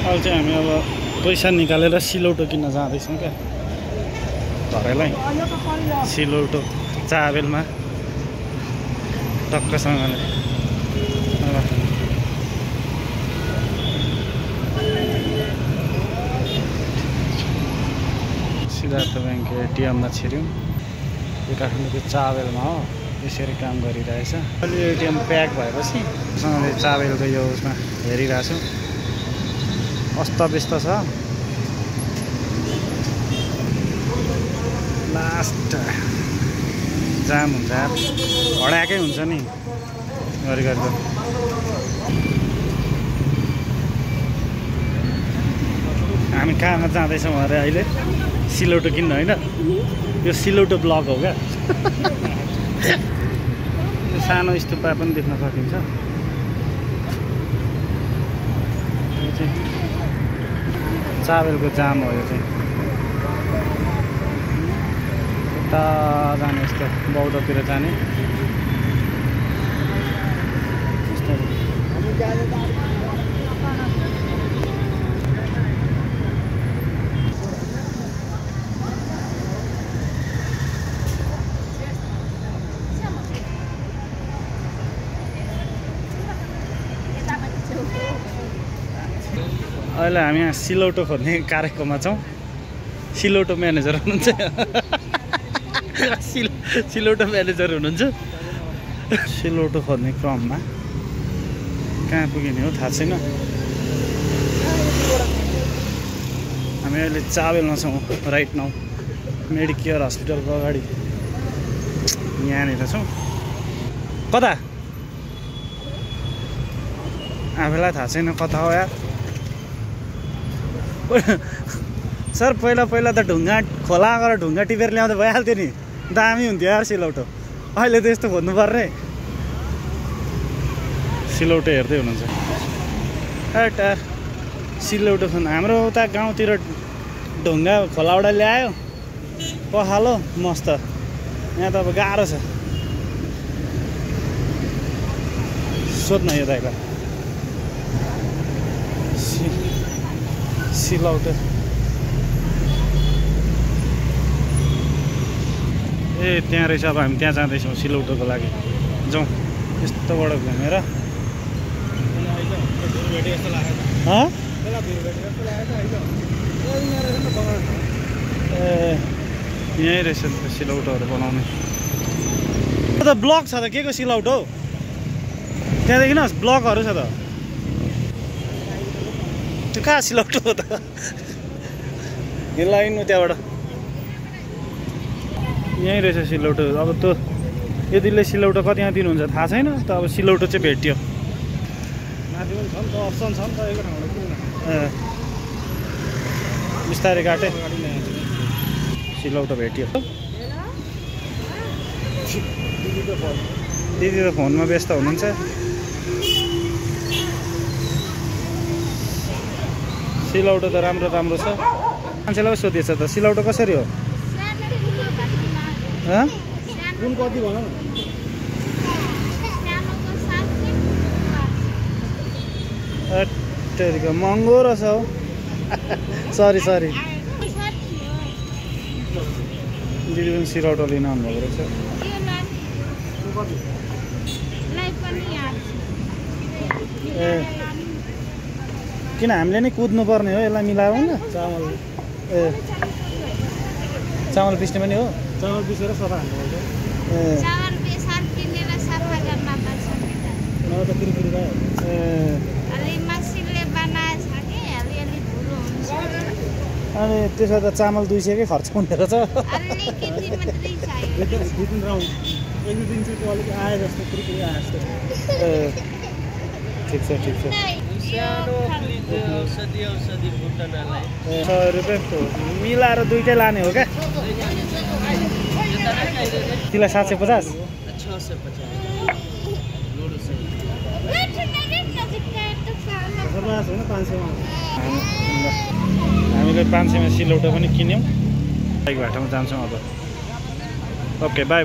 अहिले चाहिँ हामी अब पैसा निकालेर सिलौटो किन्न जाँदैछौँ क्या घरैलाई सिलौटो चाबेलमा टक्कसँगले सिद्धार्थ ब्याङ्क एटिएममा छिर्यौँ यो काठमाडौँको चाबेलमा हो यसरी काम गरिरहेछ अहिले एटिएम प्याक भएपछि सँगले चाबेलको यो उसमा हेरिरहेको छु अस्तव्यस्त छ लास्ट जाम हुन्छ हडाएकै हुन्छ नि गरी गरी हामी कहाँ जाँदैछौँ अरे अहिले सिलौटो किन्न होइन यो सिलौटो ब्लक हो क्या सानो स्तूपा पनि देख्न सकिन्छ यो चाहिँ चाबेलको जाम हो यो चाहिँ उता जाने यस्तो बौद्धतिर जाने अहिले हामी यहाँ सिलौटो खोज्ने कार्यक्रममा छौँ सिलौटो म्यानेजर हुनुहुन्छ सिलौटो म्यानेजर हुनुहुन्छ सिलौटो खोज्ने क्रममा कहाँ पुगिने हो थाहा छैन हामी अहिले चाबेलमा छौँ राइट नाउ मेडिकेयर हस्पिटलको अगाडि यहाँनिर छौँ कता आफैलाई थाहा छैन कता हो यार सर पहिला त ढुङ्गा खोला गएर ढुङ्गा टिपेर ल्याउँदा भइहाल्थ्यो नि दामी हुन्थ्यो यार सिलौटो अहिले त यस्तो खोज्नु पर्ने सिलौटो हेर्दै हुनुहुन्छ टार सिलौटो खोज्नु हाम्रो उता गाउँतिर ढुङ्गा खोलाबाट ल्यायो पखालो मस्त यहाँ त अब गाह्रो छ सोध्न यो दाइलाई सिलौटो ए त्यहाँ रहेछ अब हामी त्यहाँ जाँदैछौँ सिलौटोको लागि जाउँ यस्तोबाट घुमेर ए यहीँ रहेछ सिलौटोहरू बनाउने त ब्लक छ त के को सिलौटो त्यहाँदेखि न ब्लकहरू छ त त्यो कहाँ सिलौटो हो त हिँड्नु त्यहाँबाट यहीँ रहेछ सिलौटो अब त यतिले सिलौटो कतिमा दिनुहुन्छ थाहा छैन त अब सिलौटो चाहिँ भेट्यो माथि पनि छ नि त अप्सन छ नि त एक ठाउँबाट किन बिस्तारै काटे सिलौटो भेट्यो दिदी त फोनमा व्यस्त हुनुहुन्छ सिलौटो त राम्रो छ मान्छेलाई सोधेछ त सिलौटो कसरी हो कुन कति भन न महँगो रहेछ हौ सरी दिदी पनि सिलौटो लिन आउनुभएको रहेछ ए किन हामीले नै कुद्नु पर्ने हो यसलाई मिलाएर न चामल ए चामल पिस्ने पनि हो चामल पिसेर सफा हाल्नु ए चामल पिसेर किनेर सफा गर्न पर्छ नि त किरकिरी भयो ए अलि मसिनले बनाएछ के अलि धुलो हुन्छ अनि त्यसो त चामल 200 कै खर्च हुने रहेछ अलिकति मात्रै चाहियो दुई दिन राउन्ड एक दिन चाहिँ अलिक आए जस्तो किरकिरी आए जस्तो ए ठिक छ औषधि फुट्नलाई 100 रुपैयाँ मिलाएर दुईटै लाने हो क्या तिलाई 750 हामीले 500 मा सिलौटो पनि किन्यौँ बाइक बाटोमा जान्छौँ अब ओके बाई